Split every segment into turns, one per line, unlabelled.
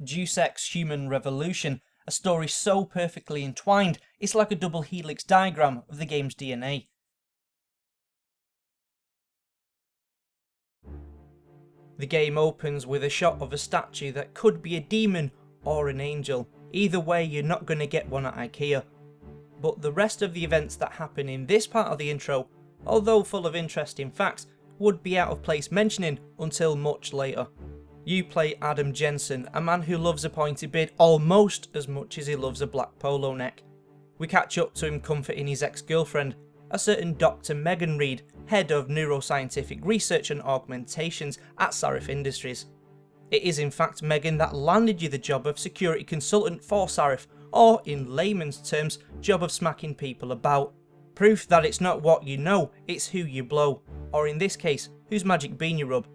Deus Ex Human Revolution, a story so perfectly entwined, it's like a double helix diagram of the game's DNA. The game opens with a shot of a statue that could be a demon or an angel. Either way, you're not going to get one at IKEA. But the rest of the events that happen in this part of the intro, although full of interesting facts, would be out of place mentioning until much later. You play Adam Jensen, a man who loves a pointy beard almost as much as he loves a black polo neck. We catch up to him comforting his ex-girlfriend, a certain Dr. Megan Reed, head of neuroscientific research and augmentations at Sarif Industries. It is in fact Megan that landed you the job of security consultant for Sarif, or in layman's terms, job of smacking people about. Proof that it's not what you know, it's who you blow, or in this case, whose magic bean you rub.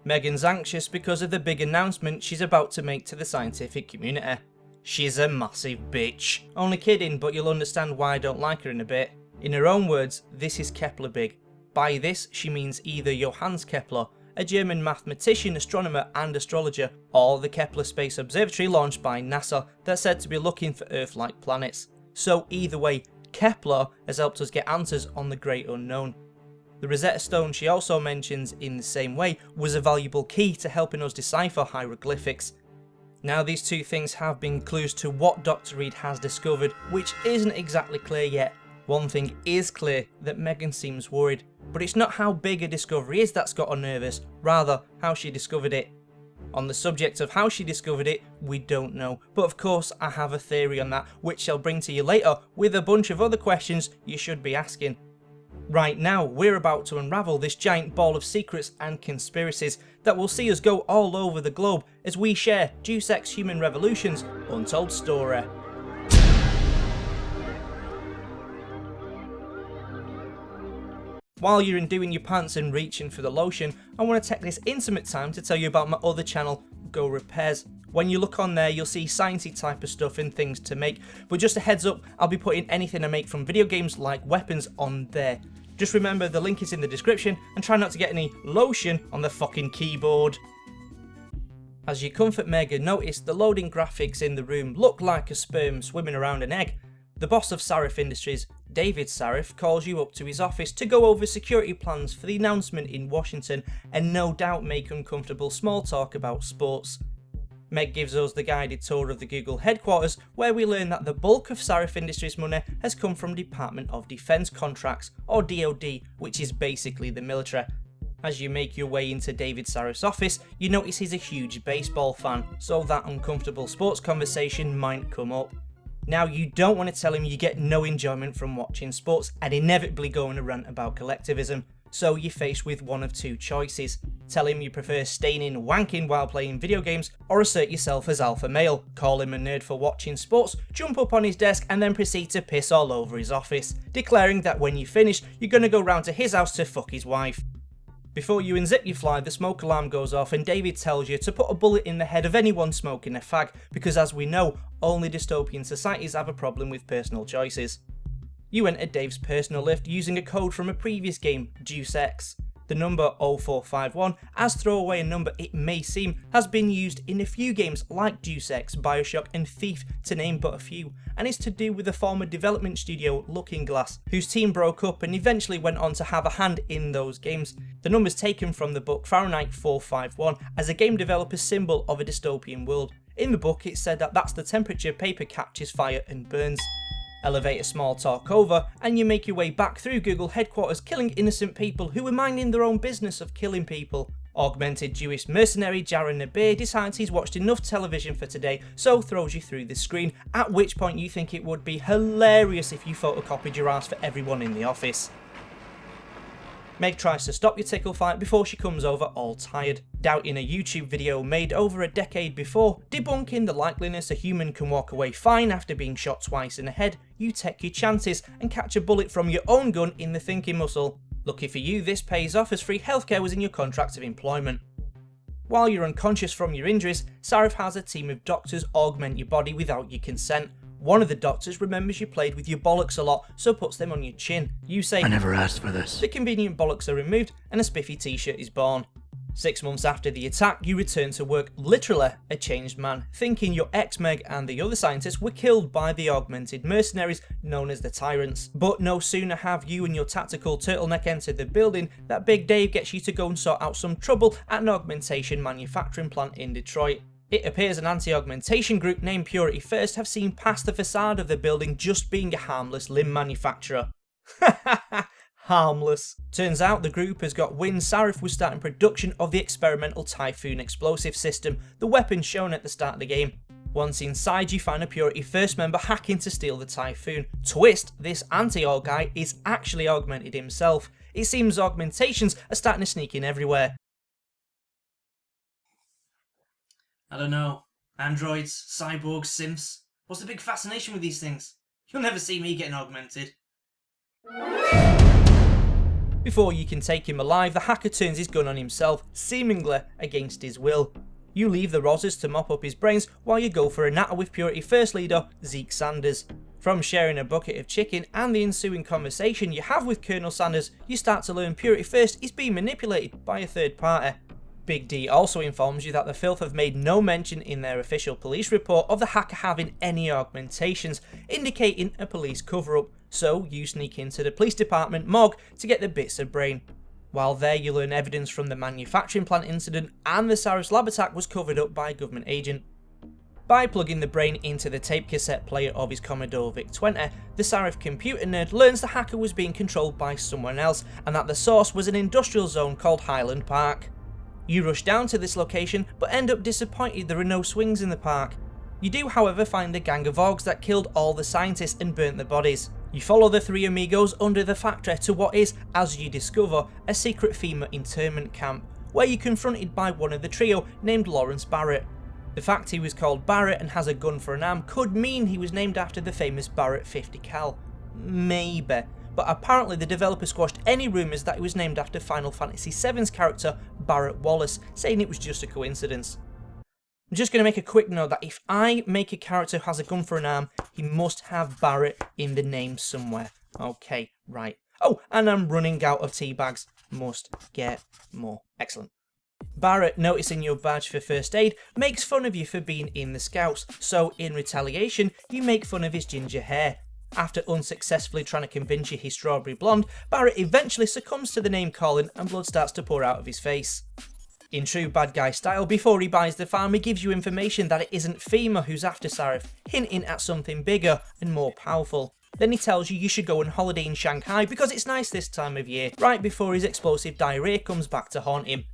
Megan's anxious because of the big announcement she's about to make to the scientific community. She's a massive bitch. Only kidding, but you'll understand why I don't like her in a bit. In her own words, this is Kepler big. By this, she means either Johannes Kepler, a German mathematician, astronomer and astrologer, or the Kepler Space Observatory launched by NASA that's said to be looking for Earth-like planets. So either way, Kepler has helped us get answers on the great unknown. The Rosetta Stone she also mentions in the same way was a valuable key to helping us decipher hieroglyphics. Now these two things have been clues to what Dr. Reed has discovered, which isn't exactly clear yet. One thing is clear, that Megan seems worried, but it's not how big a discovery is that's got her nervous, rather how she discovered it. On the subject of how she discovered it, we don't know, but of course I have a theory on that, which I'll bring to you later with a bunch of other questions you should be asking. Right now, we're about to unravel this giant ball of secrets and conspiracies that will see us go all over the globe as we share Deus Ex Human Revolution's untold story. While you're undoing your pants and reaching for the lotion, I want to take this intimate time to tell you about my other channel, Go Repairs. When you look on there, you'll see sciencey type of stuff and things to make, but just a heads up, I'll be putting anything I make from video games like weapons on there. Just remember the link is in the description and try not to get any lotion on the fucking keyboard. As you comfort Megan, notice the loading graphics in the room look like a sperm swimming around an egg. The boss of Sarif Industries, David Sarif, calls you up to his office to go over security plans for the announcement in Washington and no doubt make uncomfortable small talk about sports. Meg gives us the guided tour of the Google headquarters, where we learn that the bulk of Sarif Industries' money has come from Department of Defense contracts, or DoD, which is basically the military. As you make your way into David Sarif's office, you notice he's a huge baseball fan, so that uncomfortable sports conversation might come up. Now you don't want to tell him you get no enjoyment from watching sports and inevitably go on a rant about collectivism, so you're faced with one of two choices. Tell him you prefer staying in wanking while playing video games, or assert yourself as alpha male, call him a nerd for watching sports, jump up on his desk and then proceed to piss all over his office, declaring that when you finish you're going to go round to his house to fuck his wife. Before you unzip your fly, the smoke alarm goes off and David tells you to put a bullet in the head of anyone smoking a fag, because as we know, only dystopian societies have a problem with personal choices. You enter Dave's personal lift using a code from a previous game, Deus Ex. The number 0451, as throwaway a number it may seem, has been used in a few games like Deus Ex, Bioshock and Thief, to name but a few, and is to do with the former development studio Looking Glass, whose team broke up and eventually went on to have a hand in those games. The number's taken from the book Fahrenheit 451 as a game developer's symbol of a dystopian world. In the book it said that that's the temperature paper catches fire and burns. Elevate a small talk over, and you make your way back through Google headquarters, killing innocent people who were minding their own business of killing people. Augmented Jewish mercenary Jaron Nabir decides he's watched enough television for today, so throws you through the screen, at which point you think it would be hilarious if you photocopied your ass for everyone in the office. Meg tries to stop your tickle fight before she comes over all tired, doubting a YouTube video made over a decade before, debunking the likeliness a human can walk away fine after being shot twice in the head. You take your chances and catch a bullet from your own gun in the thinking muscle. Lucky for you, this pays off as free healthcare was in your contract of employment. While you're unconscious from your injuries, Sarif has a team of doctors augment your body without your consent. One of the doctors remembers you played with your bollocks a lot, so puts them on your chin. You say,
"I never asked for this."
The convenient bollocks are removed and a spiffy t-shirt is born. 6 months after the attack, you return to work literally a changed man, thinking your ex-Meg and the other scientists were killed by the augmented mercenaries known as the Tyrants. But no sooner have you and your tactical turtleneck entered the building that Big Dave gets you to go and sort out some trouble at an augmentation manufacturing plant in Detroit. It appears an anti-augmentation group named Purity First have seen past the facade of the building just being a harmless limb manufacturer. Harmless. Turns out the group has got wind Sarif was starting production of the experimental Typhoon explosive system, the weapon shown at the start of the game. Once inside, you find a Purity First member hacking to steal the Typhoon. Twist, this anti-aug guy is actually augmented himself. It seems augmentations are starting to sneak in everywhere.
I don't know. Androids, cyborgs, synths. What's the big fascination with these things? You'll never see me getting augmented.
Before you can take him alive, the hacker turns his gun on himself, seemingly against his will. You leave the Rozzers to mop up his brains while you go for a natter with Purity First leader Zeke Sanders. From sharing a bucket of chicken and the ensuing conversation you have with Colonel Sanders, you start to learn Purity First is being manipulated by a third party. Big D also informs you that the Filth have made no mention in their official police report of the hacker having any augmentations, indicating a police cover-up, so you sneak into the police department morgue to get the bits of brain. While there, you learn evidence from the manufacturing plant incident and the Saris lab attack was covered up by a government agent. By plugging the brain into the tape cassette player of his Commodore VIC-20, the Sarif computer nerd learns the hacker was being controlled by someone else and that the source was an industrial zone called Highland Park. You rush down to this location but end up disappointed there are no swings in the park. You do however find a gang of orgs that killed all the scientists and burnt their bodies. You follow the three amigos under the factory to what is, as you discover, a secret FEMA internment camp, where you're confronted by one of the trio named Lawrence Barrett. The fact he was called Barrett and has a gun for an arm could mean he was named after the famous Barrett 50 cal. Maybe. But apparently the developer squashed any rumours that he was named after Final Fantasy VII's character Barrett Wallace, saying it was just a coincidence. I'm just going to make a quick note that if I make a character who has a gun for an arm, he must have Barrett in the name somewhere. Okay, right. Oh, and I'm running out of tea bags. Must get more. Excellent. Barrett, noticing your badge for first aid, makes fun of you for being in the Scouts, so in retaliation, you make fun of his ginger hair. After unsuccessfully trying to convince you he's strawberry blonde, Barrett eventually succumbs to the name calling and blood starts to pour out of his face. In true bad guy style, before he buys the farm, he gives you information that it isn't FEMA who's after Sarif, hinting at something bigger and more powerful. Then he tells you should go on holiday in Shanghai because it's nice this time of year, right before his explosive diarrhea comes back to haunt him.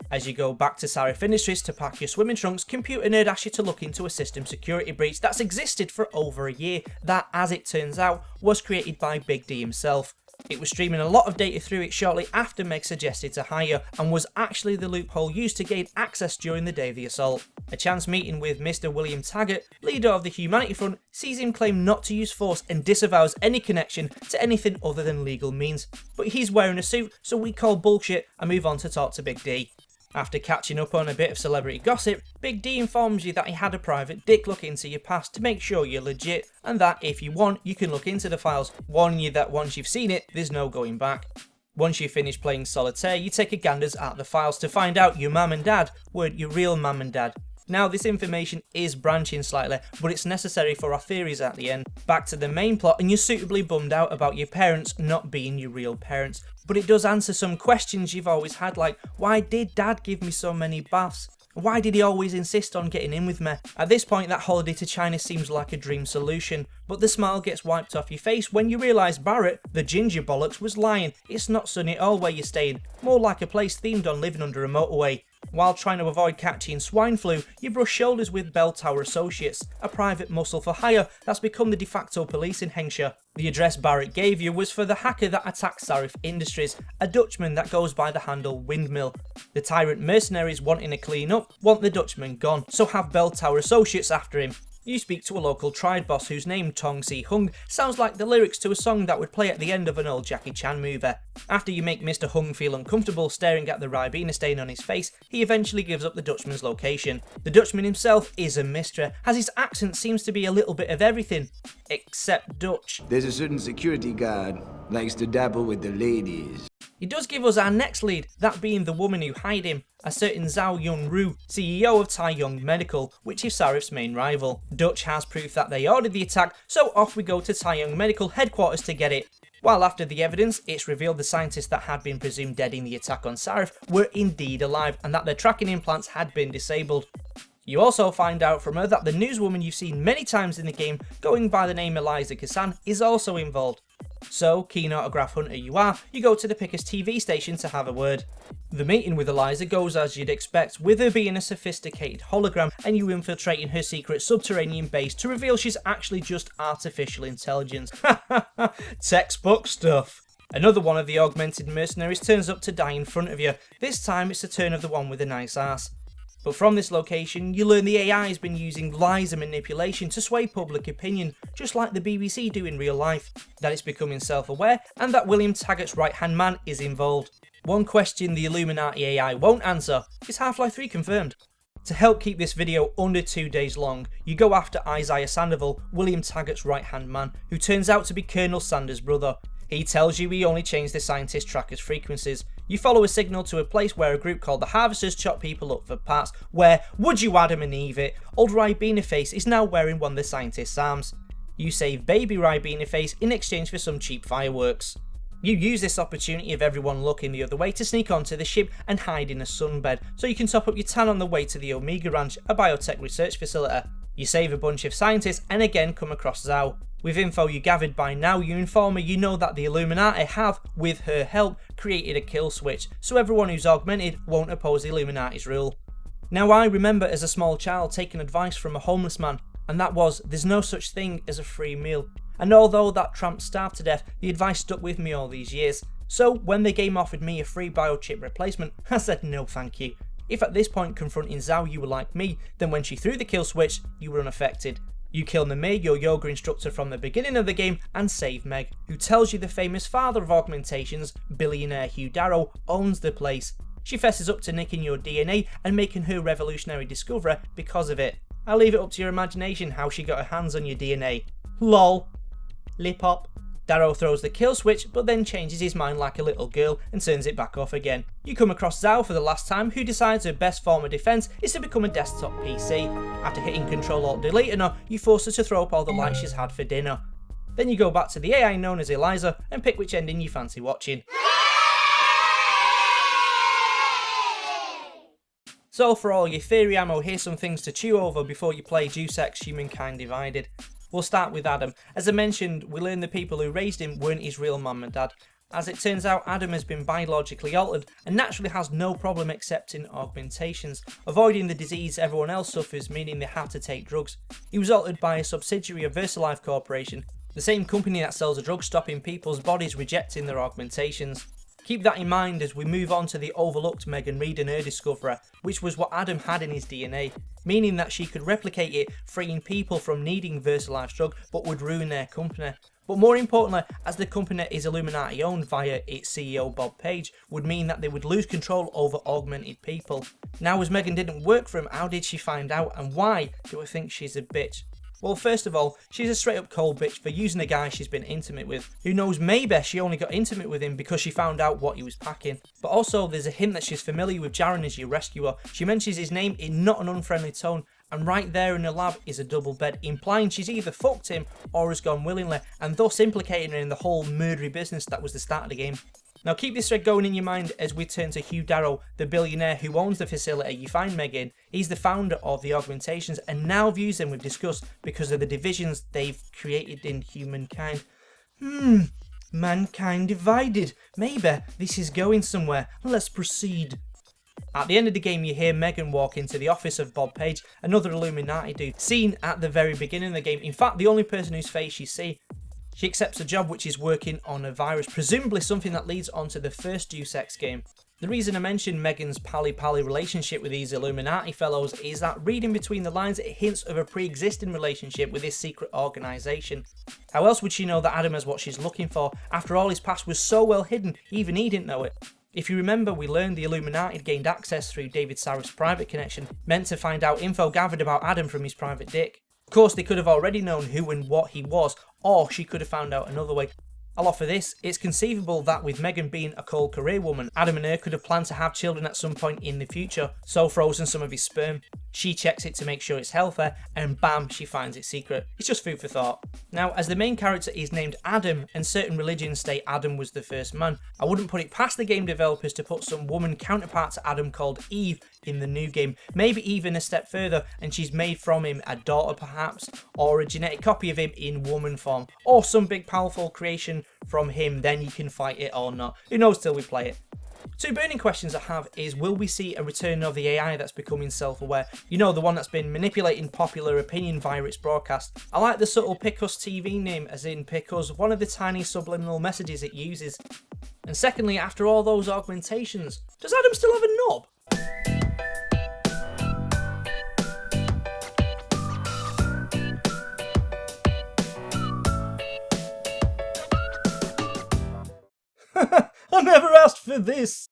As you go back to Sarif Industries to pack your swimming trunks, Computer Nerd asks you to look into a system security breach that's existed for over a year that, as it turns out, was created by Big D himself. It was streaming a lot of data through it shortly after Meg suggested to hire, and was actually the loophole used to gain access during the day of the assault. A chance meeting with Mr. William Taggart, leader of the Humanity Front, sees him claim not to use force and disavows any connection to anything other than legal means. But he's wearing a suit, so we call bullshit and move on to talk to Big D. After catching up on a bit of celebrity gossip, Big D informs you that he had a private dick look into your past to make sure you're legit, and that if you want, you can look into the files, warning you that once you've seen it, there's no going back. Once you finish playing solitaire, you take a ganders at the files to find out your mum and dad weren't your real mum and dad. Now this information is branching slightly, but it's necessary for our theories at the end. Back to the main plot, and you're suitably bummed out about your parents not being your real parents. But it does answer some questions you've always had, like, why did dad give me so many baths? Why did he always insist on getting in with me? At this point, that holiday to China seems like a dream solution, but the smile gets wiped off your face when you realise Barrett, the ginger bollocks, was lying. It's not sunny at all where you're staying, more like a place themed on living under a motorway. While trying to avoid catching swine flu, you brush shoulders with Bell Tower Associates, a private muscle for hire that's become the de facto police in Hengsha. The address Barrett gave you was for the hacker that attacked Sarif Industries, a Dutchman that goes by the handle Windmill. The tyrant mercenaries wanting to clean up want the Dutchman gone, so have Bell Tower Associates after him. You speak to a local tribe boss whose name, Tong Si Hung, sounds like the lyrics to a song that would play at the end of an old Jackie Chan movie. After you make Mr. Hung feel uncomfortable staring at the Ribena stain on his face, he eventually gives up the Dutchman's location. The Dutchman himself is a mystery, as his accent seems to be a little bit of everything, except Dutch.
There's a certain security guard likes to dabble with the ladies.
It does give us our next lead, that being the woman who hired him, a certain Zhao Yunru, CEO of Taiyong Medical, which is Sarif's main rival. Dutch has proof that they ordered the attack, so off we go to Taiyong Medical headquarters to get it. While after the evidence, it's revealed the scientists that had been presumed dead in the attack on Sarif were indeed alive and that their tracking implants had been disabled. You also find out from her that the newswoman you've seen many times in the game, going by the name Eliza Kassan, is also involved. So, keen autograph hunter you are, you go to the Pickers TV station to have a word. The meeting with Eliza goes as you'd expect, with her being a sophisticated hologram and you infiltrating her secret subterranean base to reveal she's actually just artificial intelligence. Textbook stuff. Another one of the augmented mercenaries turns up to die in front of you. This time it's the turn of the one with a nice ass. But from this location, you learn the AI has been using lies and manipulation to sway public opinion, just like the BBC do in real life, that it's becoming self-aware, and that William Taggart's right-hand man is involved. One question the Illuminati AI won't answer, is Half-Life 3 confirmed? To help keep this video under 2 days long, you go after Isaiah Sandoval, William Taggart's right-hand man, who turns out to be Colonel Sanders' brother. He tells you he only changed the scientist tracker's frequencies. You follow a signal to a place where a group called the Harvesters chop people up for parts, where, would you Adam and Eve it, old Ribena-Face is now wearing one of the scientist's arms. You save baby Ribena-Face in exchange for some cheap fireworks. You use this opportunity of everyone looking the other way to sneak onto the ship and hide in a sunbed, so you can top up your tan on the way to the Omega Ranch, a biotech research facility. You save a bunch of scientists and again come across Zhao. With info you gathered by now, you inform her you know that the Illuminati have, with her help, created a kill switch, so everyone who's augmented won't oppose the Illuminati's rule. Now I remember as a small child taking advice from a homeless man, and that was, there's no such thing as a free meal. And although that tramp starved to death, the advice stuck with me all these years. So when the game offered me a free biochip replacement, I said no thank you. If at this point confronting Zhao you were like me, then when she threw the kill switch, you were unaffected. You kill Namir, your yoga instructor from the beginning of the game, and save Meg, who tells you the famous father of augmentations, billionaire Hugh Darrow, owns the place. She fesses up to nicking your DNA and making her revolutionary discoverer because of it. I'll leave it up to your imagination how she got her hands on your DNA. LOL. Lip hop. Darrow throws the kill switch but then changes his mind like a little girl and turns it back off again. You come across Zhao for the last time, who decides her best form of defense is to become a desktop PC. After hitting Ctrl-Alt-Delete on her, you force her to throw up all the lights she's had for dinner. Then you go back to the AI known as Eliza and pick which ending you fancy watching. So for all your theory ammo, here's some things to chew over before you play Deus Ex Humankind Divided. We'll start with Adam. As I mentioned, we learned the people who raised him weren't his real mum and dad. As it turns out, Adam has been biologically altered and naturally has no problem accepting augmentations, avoiding the disease everyone else suffers, meaning they have to take drugs. He was altered by a subsidiary of VersaLife Corporation, the same company that sells a drug stopping people's bodies rejecting their augmentations. Keep that in mind as we move on to the overlooked Megan Reed and her discoverer, which was what Adam had in his DNA, meaning that she could replicate it, freeing people from needing VersaLife's drug but would ruin their company. But more importantly, as the company is Illuminati owned via its CEO Bob Page, would mean that they would lose control over augmented people. Now as Megan didn't work for him, how did she find out and why do I think she's a bitch? Well, first of all, she's a straight up cold bitch for using a guy she's been intimate with. Who knows, maybe she only got intimate with him because she found out what he was packing. But also, there's a hint that she's familiar with Jaren as your rescuer. She mentions his name in not an unfriendly tone, and right there in the lab is a double bed, implying she's either fucked him or has gone willingly, and thus implicating her in the whole murdery business that was the start of the game. Now keep this thread going in your mind as we turn to Hugh Darrow, the billionaire who owns the facility you find Meg in. He's the founder of the augmentations and now views them with disgust because of the divisions they've created in humankind. Mankind divided. Maybe this is going somewhere. Let's proceed. At the end of the game you hear Megan walk into the office of Bob Page, another Illuminati dude, seen at the very beginning of the game. In fact, the only person whose face you see. She accepts a job which is working on a virus, presumably something that leads on to the first Deus Ex game. The reason I mention Megan's pally-pally relationship with these Illuminati fellows is that reading between the lines it hints of a pre-existing relationship with this secret organisation. How else would she know that Adam is what she's looking for? After all, his past was so well hidden, even he didn't know it. If you remember, we learned the Illuminati had gained access through David Sarif's private connection, meant to find out info gathered about Adam from his private dick. Of course, they could have already known who and what he was, or she could have found out another way. I'll offer this. It's conceivable that with Megan being a cold career woman, Adam and her could have planned to have children at some point in the future, so frozen some of his sperm. She checks it to make sure it's healthy, and bam, she finds its secret. It's just food for thought. Now, as the main character is named Adam, and certain religions state Adam was the first man, I wouldn't put it past the game developers to put some woman counterpart to Adam called Eve in the new game. Maybe even a step further, and she's made from him a daughter perhaps, or a genetic copy of him in woman form, or some big powerful creation from him, then you can fight it or not. Who knows till we play it. Two burning questions I have is, will we see a return of the AI that's becoming self-aware? You know, the one that's been manipulating popular opinion via its broadcast. I like the subtle Pick Us TV name, as in Pick Us, one of the tiny subliminal messages it uses. And secondly, after all those augmentations, does Adam still have a knob? I never asked for this!